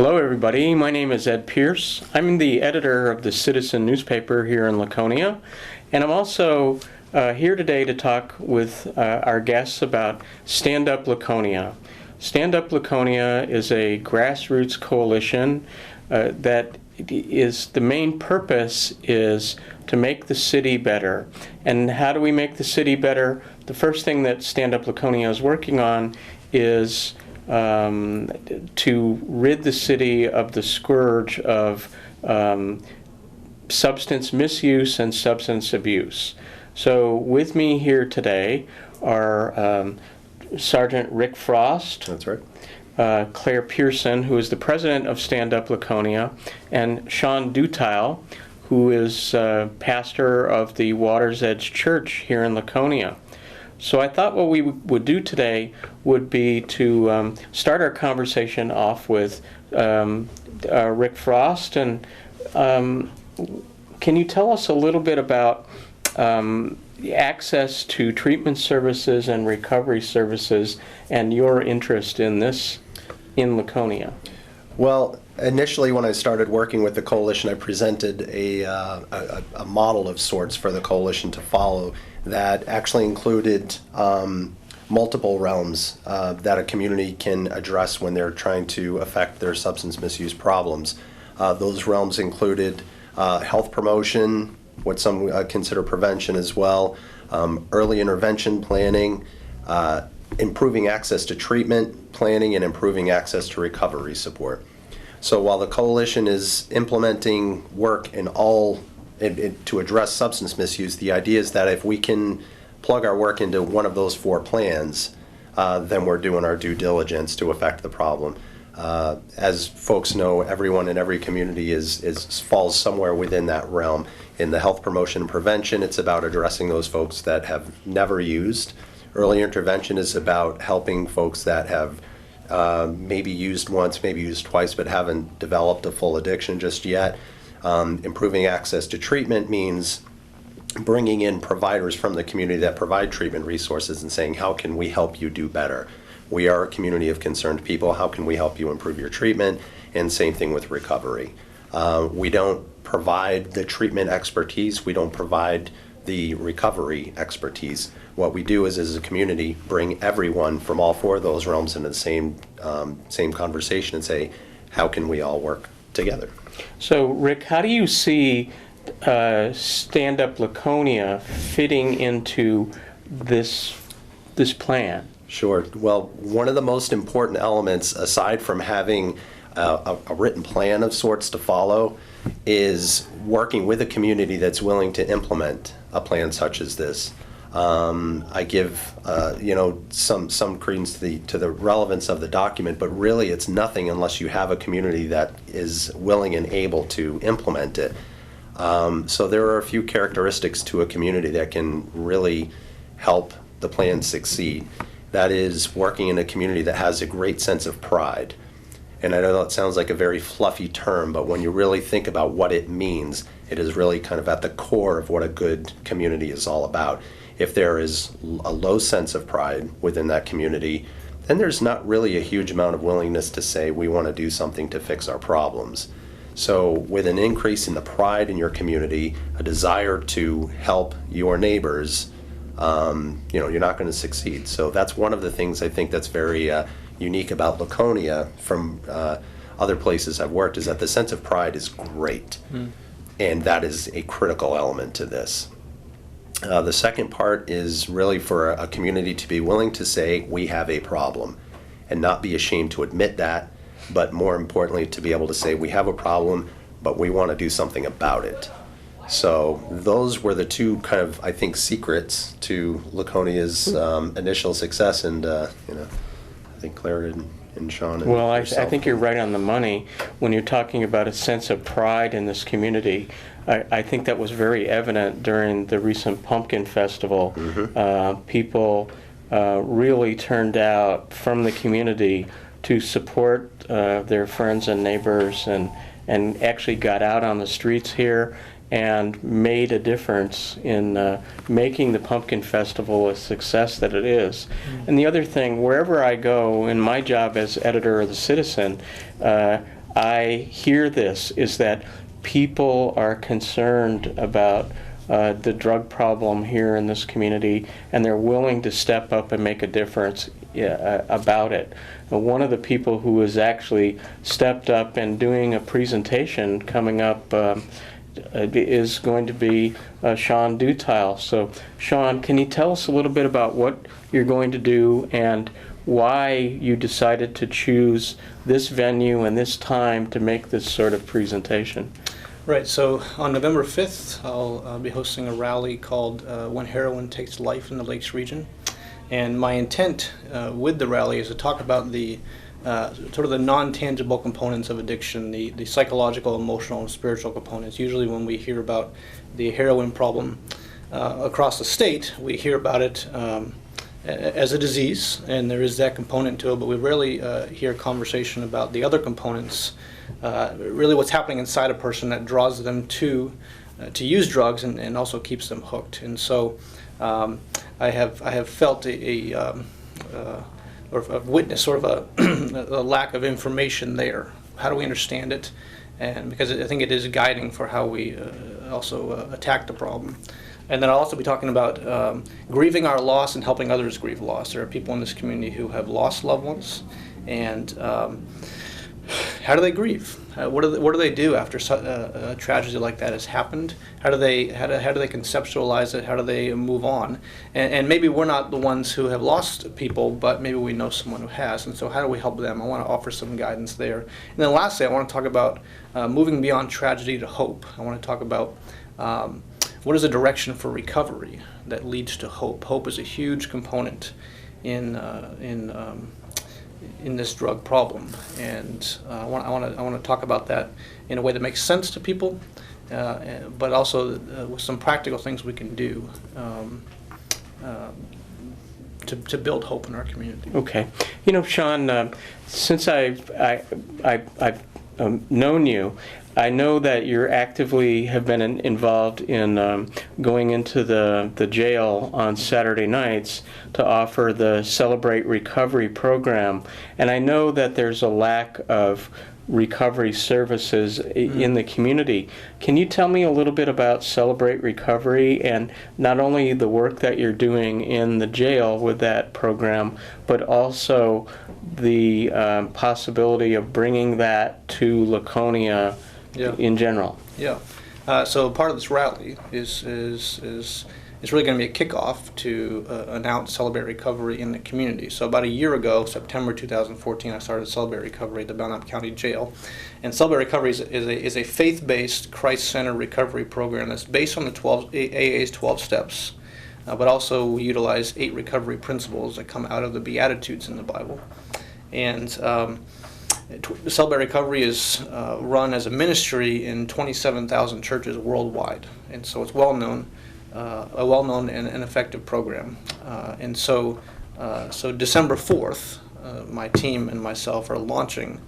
Hello, everybody. My name is Ed Pierce. I'm the editor of the Citizen newspaper here in Laconia, and I'm also here today to talk with our guests about Stand Up Laconia. Stand Up Laconia is a grassroots coalition that is, the main purpose is to make the city better. And how do we make the city better? The first thing that Stand Up Laconia is working on is to rid the city of the scourge of substance misuse and substance abuse. So with me here today are Sergeant Rick Frost. That's right. Claire Pearson, who is the president of Stand Up Laconia, and Sean Dutile, who is pastor of the Water's Edge Church here in Laconia. So I thought what we would do today would be to start our conversation off with Rick Frost. And can you tell us a little bit about access to treatment services and recovery services and your interest in this in Laconia? Well, initially when I started working with the coalition, I presented a model of sorts for the coalition to follow that actually included multiple realms that a community can address when they're trying to affect their substance misuse problems. Those realms included health promotion, what some consider prevention as well, early intervention planning, improving access to treatment planning, and improving access to recovery support. So while the coalition is implementing work in all to address substance misuse, the idea is that if we can plug our work into one of those four plans, then we're doing our due diligence to affect the problem. As folks know, everyone in every community falls somewhere within that realm. In the health promotion and prevention, it's about addressing those folks that have never used. Early intervention is about helping folks that have maybe used once, maybe used twice, but haven't developed a full addiction just yet. Improving access to treatment means bringing in providers from the community that provide treatment resources and saying, how can we help you do better? We are a community of concerned people. How can we help you improve your treatment? And same thing with recovery. We don't provide the treatment expertise. We don't provide the recovery expertise. What we do is, as a community, bring everyone from all four of those realms into the same conversation and say, how can we all work together? So, Rick, how do you see Stand Up Laconia fitting into this plan? Sure. Well, one of the most important elements, aside from having a written plan of sorts to follow, is working with a community that's willing to implement a plan such as this. I give some credence to the relevance of the document, but really it's nothing unless you have a community that is willing and able to implement it. So there are a few characteristics to a community that can really help the plan succeed. That is, working in a community that has a great sense of pride. And I know it sounds like a very fluffy term, but when you really think about what it means, it is really kind of at the core of what a good community is all about. If there is a low sense of pride within that community, then there's not really a huge amount of willingness to say we want to do something to fix our problems. So with an increase in the pride in your community, a desire to help your neighbors, you're not going to succeed. So that's one of the things I think that's very unique about Laconia from other places I've worked, is that the sense of pride is great. And that is a critical element to this. The second part is really for a community to be willing to say we have a problem and not be ashamed to admit that, but more importantly to be able to say we have a problem, but we want to do something about it. So those were the two kind of, I think, secrets to Laconia's initial success, and I think Claire and Sean. And well, I think you're right on the money when you're talking about a sense of pride in this community. I think that was very evident during the recent Pumpkin Festival. People really turned out from the community to support their friends and neighbors, and actually got out on the streets here and made a difference in making the Pumpkin Festival a success that it is. And the other thing, wherever I go in my job as editor of the Citizen, I hear this is that people are concerned about the drug problem here in this community, and they're willing to step up and make a difference about it. One of the people who has actually stepped up and doing a presentation coming up is going to be Sean Dutile. So, Sean, can you tell us a little bit about what you're going to do and why you decided to choose this venue and this time to make this sort of presentation? Right, so on November 5th, I'll be hosting a rally called When Heroin Takes Life in the Lakes Region. And my intent with the rally is to talk about the sort of the non-tangible components of addiction, the psychological, emotional, and spiritual components. Usually when we hear about the heroin problem across the state, we hear about it as a disease, and there is that component to it, but we rarely hear conversation about the other components, really what's happening inside a person that draws them to use drugs and also keeps them hooked. And so I have felt or I've witnessed sort of a lack of information there. How do we understand it? And because I think it is guiding for how we also attack the problem. And then I'll also be talking about grieving our loss and helping others grieve loss. There are people in this community who have lost loved ones, and how do they grieve? What do they do after a tragedy like that has happened? How do they conceptualize it? How do they move on? And maybe we're not the ones who have lost people, but maybe we know someone who has. And so how do we help them? I want to offer some guidance there. And then lastly, I want to talk about moving beyond tragedy to hope. I want to talk about what is a direction for recovery that leads to hope. Hope is a huge component in this drug problem, and I want to talk about that in a way that makes sense to people, but also with some practical things we can do to build hope in our community. Okay, you know, Sean, since I've known you, I know that you're actively have been involved in going into the jail on Saturday nights to offer the Celebrate Recovery program. And I know that there's a lack of recovery services in the community. Can you tell me a little bit about Celebrate Recovery and not only the work that you're doing in the jail with that program, but also the possibility of bringing that to Laconia in general? Yeah. So part of this rally is really going to be a kickoff to announce Celebrate Recovery in the community. So about a year ago, September 2014, I started Celebrate Recovery at the Belknap County Jail. And Celebrate Recovery is a faith-based, Christ-centered recovery program that's based on the AA's 12 steps, but also we utilize 8 recovery principles that come out of the Beatitudes in the Bible. And Celebrate Recovery is run as a ministry in 27,000 churches worldwide, and so it's a well-known and effective program. And so December 4th, my team and myself are launching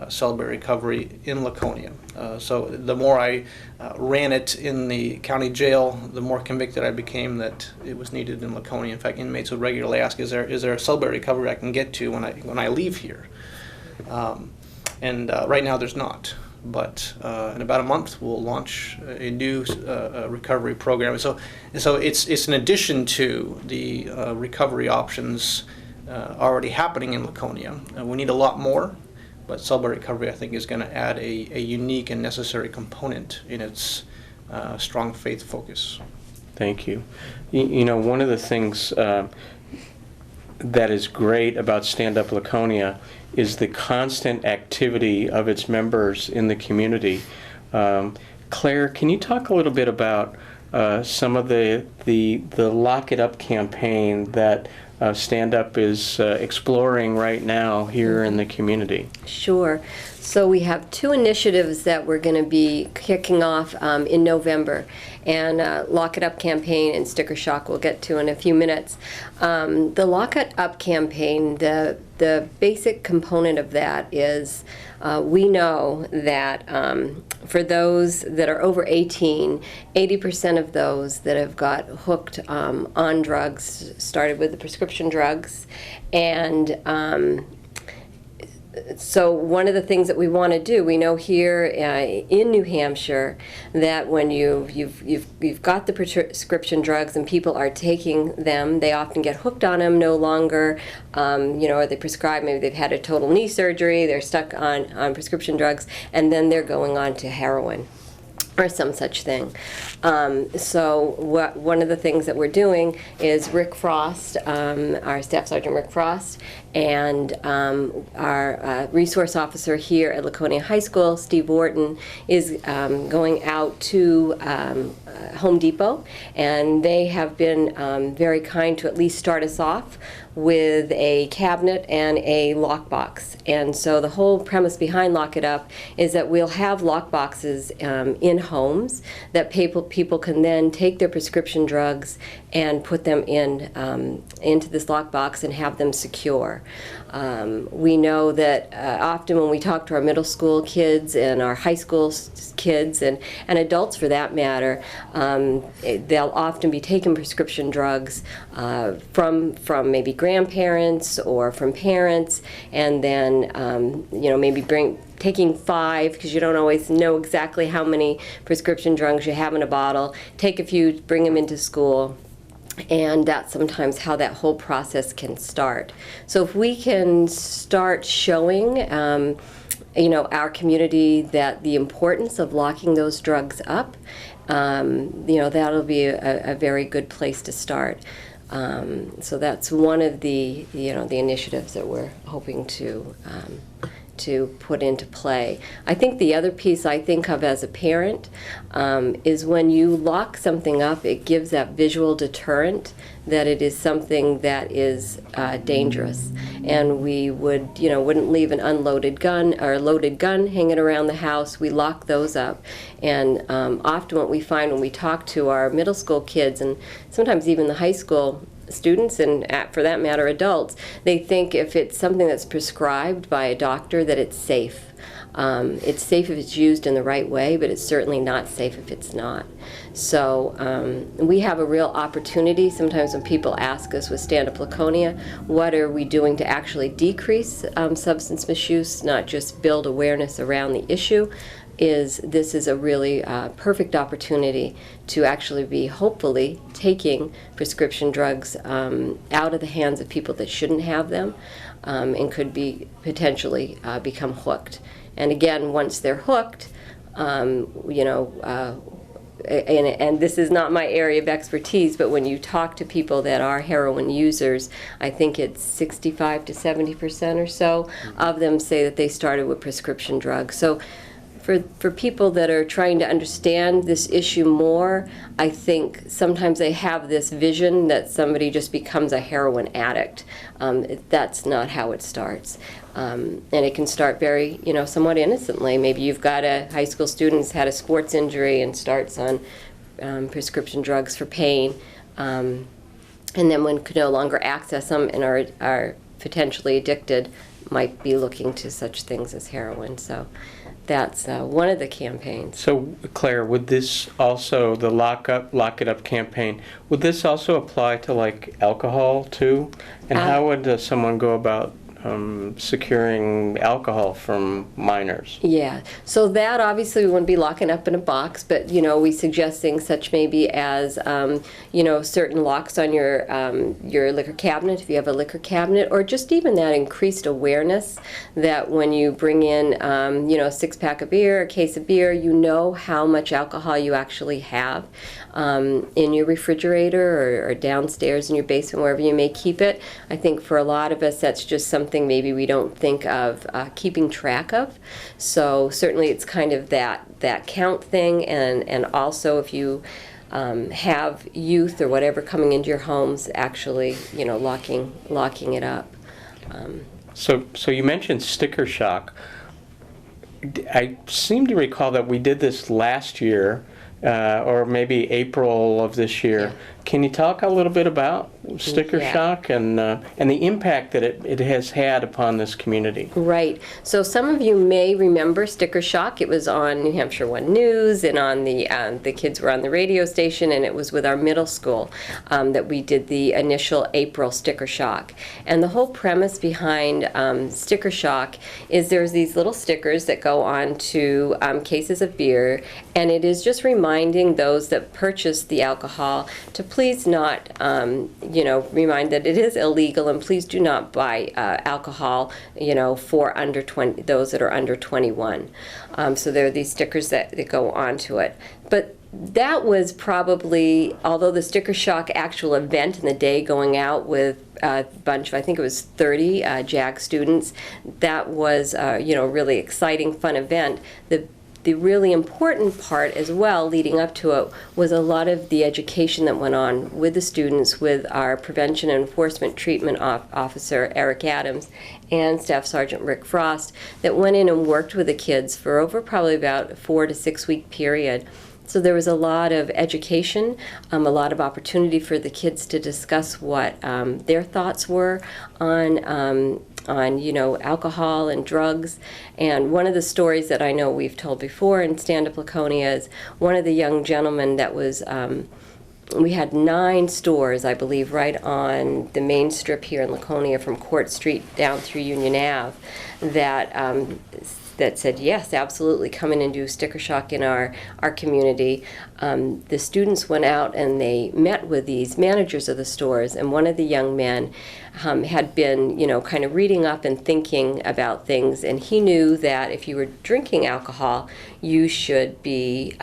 Celebrate Recovery in Laconia. So the more I ran it in the county jail, the more convicted I became that it was needed in Laconia. In fact, inmates would regularly ask, "Is there a Celebrate Recovery I can get to when I leave here?" And right now there's not, but in about a month we'll launch a new recovery program. So it's an addition to the recovery options already happening in Laconia. We need a lot more, but Celebrate Recovery I think is going to add a unique and necessary component in its strong faith focus. Thank you. You know, one of the things that is great about Stand Up Laconia is the constant activity of its members in the community. Claire, can you talk a little bit about some of the Lock It Up campaign that Stand Up is exploring right now here in the community? Sure. So we have 2 initiatives that we're going to be kicking off in November, and Lock It Up campaign and Sticker Shock we'll get to in a few minutes. The Lock It Up campaign, the basic component of that is we know that for those that are over 18, 80% of those that have got hooked on drugs started with the prescription drugs, and So one of the things that we want to do, we know here in New Hampshire that when you've got the prescription drugs and people are taking them, they often get hooked on them no longer. Or they prescribe, maybe they've had a total knee surgery, they're stuck on prescription drugs, and then they're going on to heroin or some such thing. So one of the things that we're doing is Rick Frost, our Staff Sergeant Rick Frost, and our resource officer here at Laconia High School, Steve Wharton, is going out to Home Depot, and they have been very kind to at least start us off with a cabinet and a lockbox. And so the whole premise behind Lock It Up is that we'll have lockboxes in homes that people can then take their prescription drugs and put them into this lockbox and have them secure. We know that often when we talk to our middle school kids and our high school kids and adults for that matter, they'll often be taking prescription drugs from maybe grandparents or from parents, and then maybe taking 5, because you don't always know exactly how many prescription drugs you have in a bottle, take a few, bring them into school. And that's sometimes how that whole process can start. So if we can start showing our community that the importance of locking those drugs up, that'll be a very good place to start. So that's one of the initiatives that we're hoping to put into play. I think the other piece I think of as a parent is when you lock something up, it gives that visual deterrent that it is something that is dangerous. And we wouldn't leave an unloaded gun or a loaded gun hanging around the house. We lock those up. And often what we find when we talk to our middle school kids, and sometimes even the high school students, and for that matter adults, they think if it's something that's prescribed by a doctor that it's safe. It's safe if it's used in the right way, but it's certainly not safe if it's not. So we have a real opportunity sometimes when people ask us with Stand Up Laconia, what are we doing to actually decrease substance misuse, not just build awareness around the issue. This is a really perfect opportunity to actually be hopefully taking prescription drugs out of the hands of people that shouldn't have them and could be potentially become hooked. And again, once they're hooked, and this is not my area of expertise, but when you talk to people that are heroin users, I think it's 65 to 70% or so of them say that they started with prescription drugs. So for people that are trying to understand this issue more, I think sometimes they have this vision that somebody just becomes a heroin addict. That's not how it starts. And it can start very, somewhat innocently. Maybe you've got a high school student who's had a sports injury and starts on prescription drugs for pain, and then when could no longer access them and are potentially addicted, might be looking to such things as heroin. So that's one of the campaigns. So, Claire, would this also, the Lock It Up campaign, would this also apply to like alcohol too? And how would someone go about securing alcohol from minors? Yeah, so that obviously we wouldn't be locking up in a box, but we suggest things such maybe as certain locks on your liquor cabinet if you have a liquor cabinet, or just even that increased awareness that when you bring in a 6-pack of beer, a case of beer, you know how much alcohol you actually have in your refrigerator or downstairs in your basement, wherever you may keep it. I think for a lot of us that's just something maybe we don't think of keeping track of. So certainly it's kind of that count thing, and also if you have youth or whatever coming into your homes, actually locking it up. So you mentioned sticker shock. I seem to recall that we did this last year, or maybe April of this year. Yeah. Can you talk a little bit about sticker Yeah. shock and the impact that it has had upon this community? Right. So some of you may remember Sticker Shock. It was on New Hampshire One News, and on the kids were on the radio station, and it was with our middle school that we did the initial April Sticker Shock. And the whole premise behind Sticker Shock is there's these little stickers that go on to cases of beer, and it is just reminding those that purchase the alcohol to please not, remind that it is illegal, and please do not buy alcohol, for under 20, those that are under 21. So there are these stickers that go onto it. But that was probably, although the Sticker Shock actual event and the day going out with a bunch of, I think it was 30 JAG students, that was, really exciting, fun event. The really important part as well leading up to it was a lot of the education that went on with the students, with our Prevention and Enforcement Treatment Officer, Eric Adams, and Staff Sergeant Rick Frost, that went in and worked with the kids for over probably about a 4 to 6 week period. So there was a lot of education, a lot of opportunity for the kids to discuss what their thoughts were on alcohol and drugs. And one of the stories that I know we've told before in Stand Up Laconia is one of the young gentlemen that was, we had 9 stores, I believe, right on the main strip here in Laconia from Court Street down through Union Ave, that said, yes, absolutely, come in and do Sticker Shock in our community. The students went out and they met with these managers of the stores, and one of the young men had been, kind of reading up and thinking about things, and he knew that if you were drinking alcohol, you should be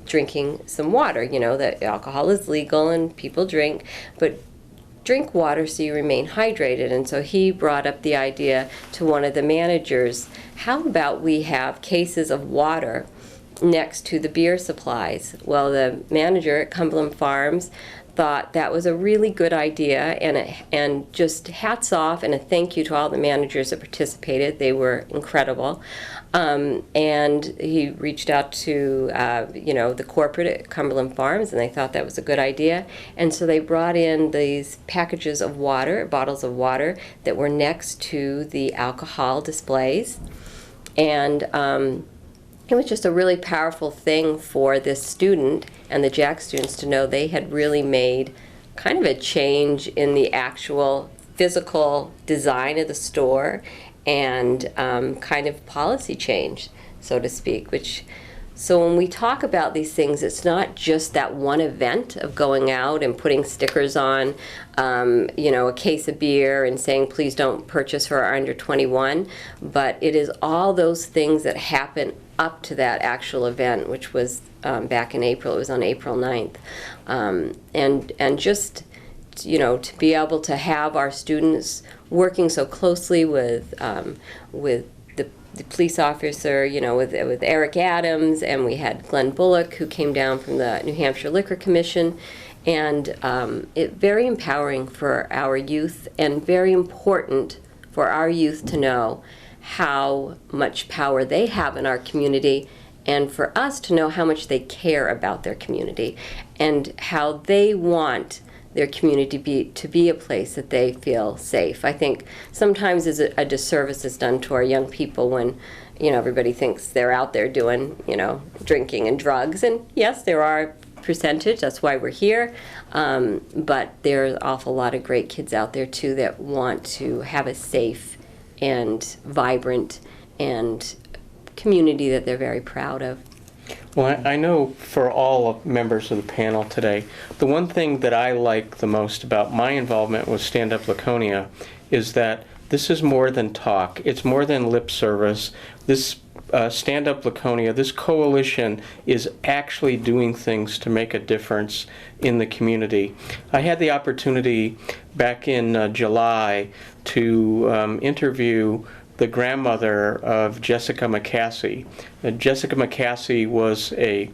drinking some water. That alcohol is legal and people drink, but drink water so you remain hydrated. And so he brought up the idea to one of the managers, how about we have cases of water next to the beer supplies? Well, the manager at Cumberland Farms thought that was a really good idea, and just hats off and a thank you to all the managers that participated. They were incredible. And he reached out to the corporate at Cumberland Farms, and they thought that was a good idea. And so they brought in these packages of water, bottles of water, that were next to the alcohol displays. And it was just a really powerful thing for this student and the JAG students to know they had really made kind of a change in the actual physical design of the store and kind of policy change, so to speak. So when we talk about these things, it's not just that one event of going out and putting stickers on, a case of beer and saying, please don't purchase for our under 21, but it is all those things that happen up to that actual event, which was back in April. It was on April 9th. And just, to be able to have our students working so closely with the police officer, with Eric Adams, and we had Glenn Bullock, who came down from the New Hampshire Liquor Commission, and it very empowering for our youth, and very important for our youth to know how much power they have in our community, and for us to know how much they care about their community and how they want their community to be a place that they feel safe. I think sometimes is a disservice is done to our young people when, everybody thinks they're out there doing, drinking and drugs. And yes, there are percentage, that's why we're here, but there's an awful lot of great kids out there too that want to have a safe and vibrant and community that they're very proud of. Well, I know for all members of the panel today, the one thing that I like the most about my involvement with Stand Up Laconia is that this is more than talk. It's more than lip service. This Stand Up Laconia, this coalition is actually doing things to make a difference in the community. I had the opportunity back in July to interview the grandmother of Jessica McCassie. Jessica McCassie was a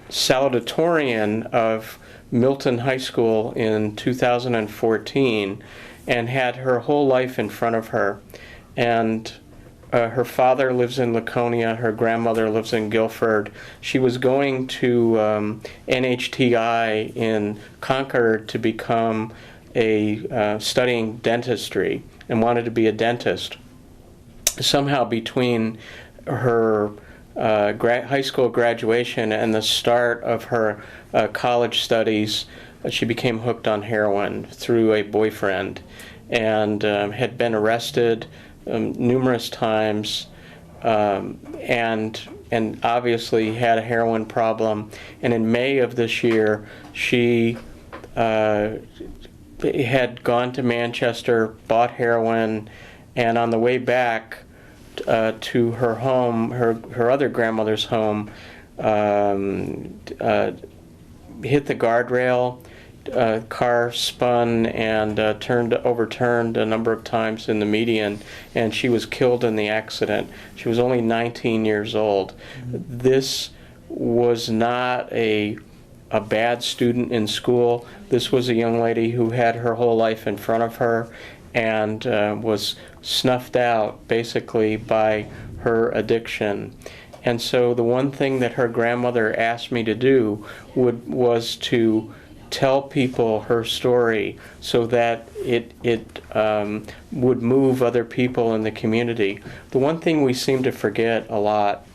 salutatorian of Milton High School in 2014 and had her whole life in front of her. And her father lives in Laconia, her grandmother lives in Guilford. She was going to NHTI in Concord to become studying dentistry and wanted to be a dentist. Somehow between her high school graduation and the start of her college studies, she became hooked on heroin through a boyfriend, and had been arrested numerous times, and obviously had a heroin problem. And in May of this year, she had gone to Manchester, bought heroin, and on the way back to her home, her other grandmother's home, hit the guardrail. Car spun and overturned a number of times in the median, and she was killed in the accident. She was only 19 years old. Mm-hmm. This was not a bad student in school. This was a young lady who had her whole life in front of her, and was snuffed out basically by her addiction. And so the one thing that her grandmother asked me to do was to tell people her story so that it would move other people in the community. The one thing we seem to forget a lot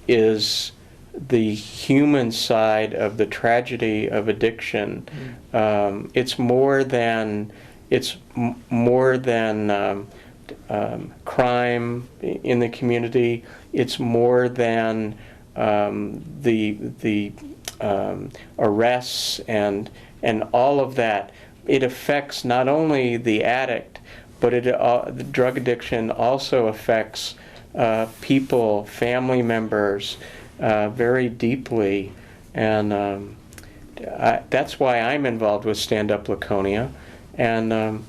is the human side of the tragedy of addiction. It's more than crime in the community. It's more than the arrests and all of that. It affects not only the addict, but the drug addiction also affects people, family members, very deeply. And that's why I'm involved with Stand Up Laconia, and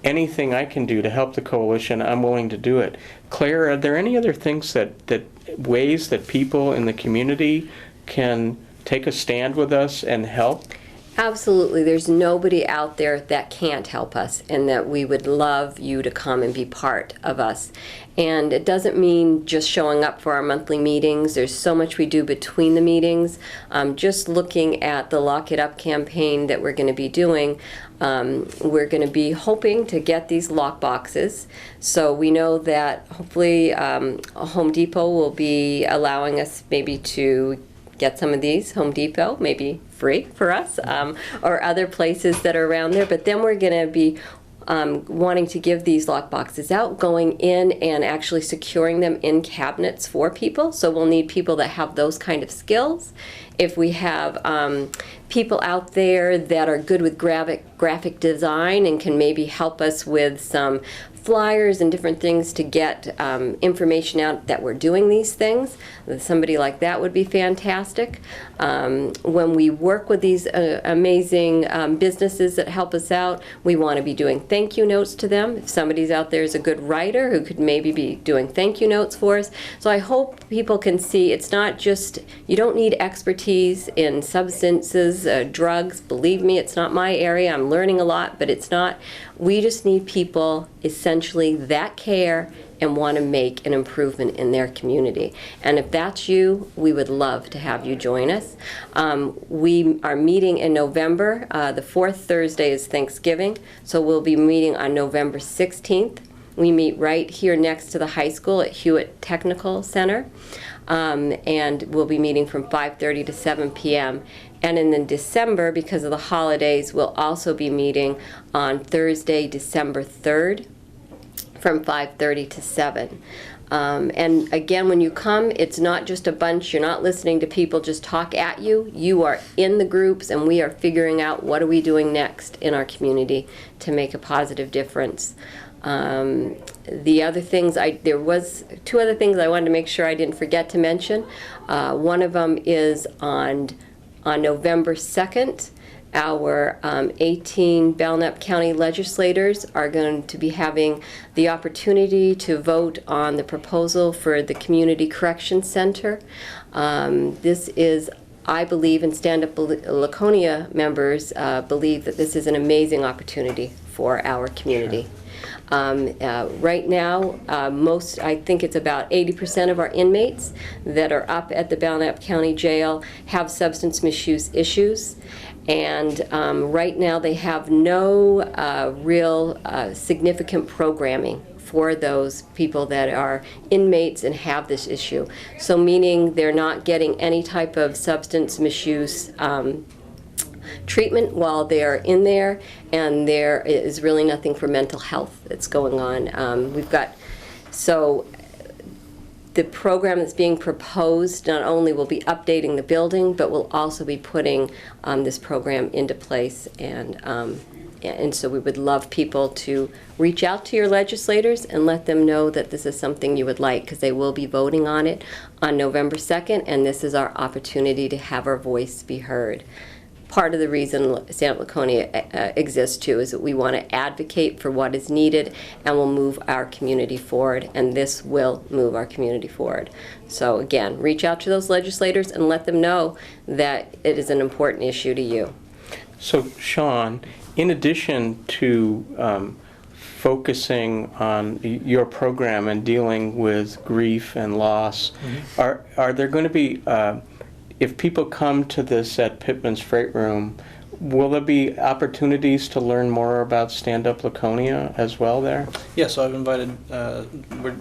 anything I can do to help the coalition, I'm willing to do it. Claire, are there any other things ways that people in the community can take a stand with us and help? Absolutely. There's nobody out there that can't help us, and that we would love you to come and be part of us. And it doesn't mean just showing up for our monthly meetings. There's so much we do between the meetings. Just looking at the Lock It Up campaign that we're going to be doing, we're going to be hoping to get these lock boxes. So we know that hopefully Home Depot will be allowing us maybe to get some of these. Home Depot, maybe free for us, or other places that are around there. But then we're going to be wanting to give these lock boxes out, going in and actually securing them in cabinets for people. So we'll need people that have those kind of skills. If we have people out there that are good with graphic design and can maybe help us with some flyers and different things to get information out that we're doing these things, somebody like that would be fantastic. When we work with these amazing businesses that help us out, we want to be doing thank you notes to them. If somebody's out there is a good writer who could maybe be doing thank you notes for us. So I hope people can see it's not just, you don't need expertise in substances, drugs. Believe me, it's not my area. I'm learning a lot, but it's not. We just need people essentially that care and want to make an improvement in their community. And if that's you, we would love to have you join us. We are meeting in November. The fourth Thursday is Thanksgiving, so we'll be meeting on November 16th. We meet right here next to the high school at Hewitt Technical Center, and we'll be meeting from 5:30 to 7 p.m. And in December, because of the holidays, we'll also be meeting on Thursday, December 3rd, from 5:30 to 7. And again, when you come, it's not just a bunch. You're not listening to people just talk at you. You are in the groups, and we are figuring out what are we doing next in our community to make a positive difference. The other things, there was two other things I wanted to make sure I didn't forget to mention. One of them is on November 2nd, our 18 Belknap County legislators are going to be having the opportunity to vote on the proposal for the Community Correction Center. This is, I believe, and Stand Up Laconia members believe that this is an amazing opportunity for our community. Right now, I think it's about 80% of our inmates that are up at the Belknap County Jail have substance misuse issues. And right now they have no real significant programming for those people that are inmates and have this issue. So meaning they're not getting any type of substance misuse treatment while they're in there, and there is really nothing for mental health that's going on. So the program that's being proposed not only will be updating the building, but will also be putting this program into place. And so we would love people to reach out to your legislators and let them know that this is something you would like, because they will be voting on it on November 2nd, and this is our opportunity to have our voice be heard. Part of the reason Stand Up Laconia exists too is that we want to advocate for what is needed and will move our community forward, and this will move our community forward. So again, reach out to those legislators and let them know that it is an important issue to you. So, Sean, in addition to focusing on your program and dealing with grief and loss, are there going to be, if people come to this at Pittman's Freight Room, will there be opportunities to learn more about Stand Up Laconia as well there? Yes, so I've invited,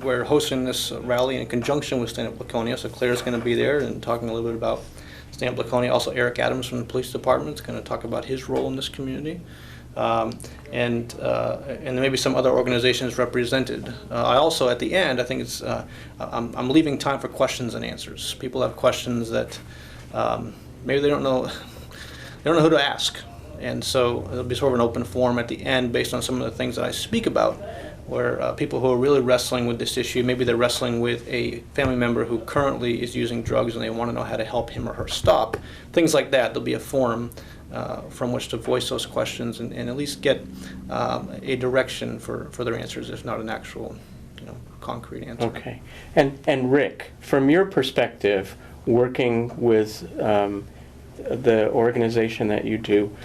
we're hosting this rally in conjunction with Stand Up Laconia, so Claire's going to be there and talking a little bit about Stand Up Laconia. Also, Eric Adams from the police department is going to talk about his role in this community. And there may be some other organizations represented. I also, at the end, I think it's, I'm leaving time for questions and answers. People have questions that maybe they don't know who to ask. And so it'll be sort of an open forum at the end based on some of the things that I speak about, where people who are really wrestling with this issue, maybe they're wrestling with a family member who currently is using drugs and they want to know how to help him or her stop. Things like that. There'll be a forum from which to voice those questions and at least get a direction for their answers, if not an actual, concrete answer. Okay. And Rick, from your perspective, working with the organization that you do,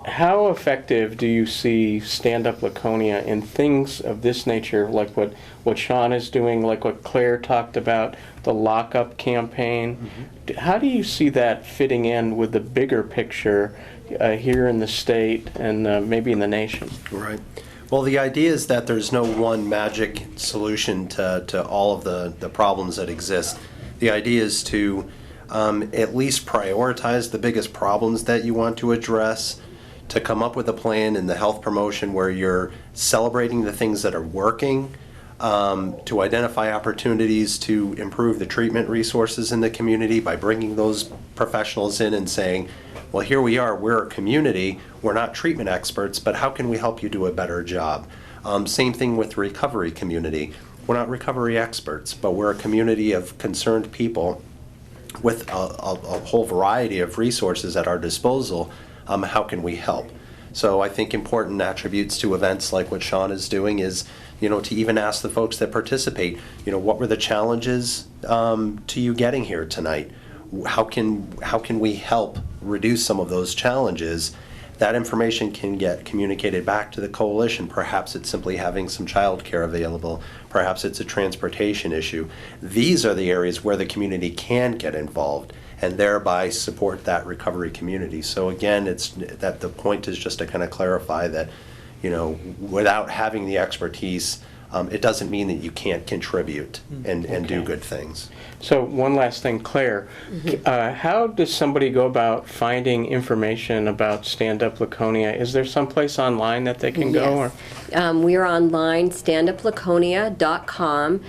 how effective do you see Stand Up Laconia in things of this nature, like what Sean is doing, like what Claire talked about, the lockup campaign? Mm-hmm. How do you see that fitting in with the bigger picture here in the state and maybe in the nation? Right. Well, the idea is that there's no one magic solution to all of the problems that exist. The idea is to at least prioritize the biggest problems that you want to address, to come up with a plan in the health promotion where you're celebrating the things that are working, to identify opportunities to improve the treatment resources in the community by bringing those professionals in and saying, well, here we are, we're a community, we're not treatment experts, but how can we help you do a better job? Same thing with the recovery community. We're not recovery experts, but we're a community of concerned people with a whole variety of resources at our disposal. How can we help? So I think important attributes to events like what Sean is doing is, to even ask the folks that participate, what were the challenges to you getting here tonight? How can we help reduce some of those challenges? That information can get communicated back to the coalition. Perhaps it's simply having some child care available. Perhaps it's a transportation issue. These are the areas where the community can get involved and thereby support that recovery community. So again, it's that the point is just to kind of clarify that, without having the expertise, it doesn't mean that you can't contribute and do good things. So one last thing, Claire, how does somebody go about finding information about Stand Up Laconia? Is there someplace online that they can go? Or? We are online, standuplaconia.com.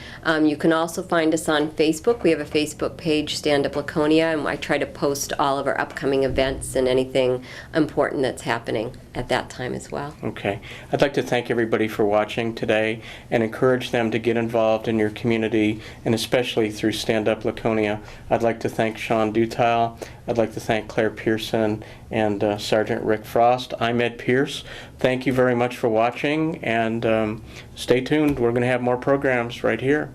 You can also find us on Facebook. We have a Facebook page, Stand Up Laconia, and I try to post all of our upcoming events and anything important that's happening at that time as well. Okay. I'd like to thank everybody for watching today and encourage them to get involved in your community, and especially through Stand Up Laconia. I'd like to thank Sean Dutile. I'd like to thank Claire Pearson and Sergeant Rick Frost. I'm Ed Pierce. Thank you very much for watching, and stay tuned. We're going to have more programs right here.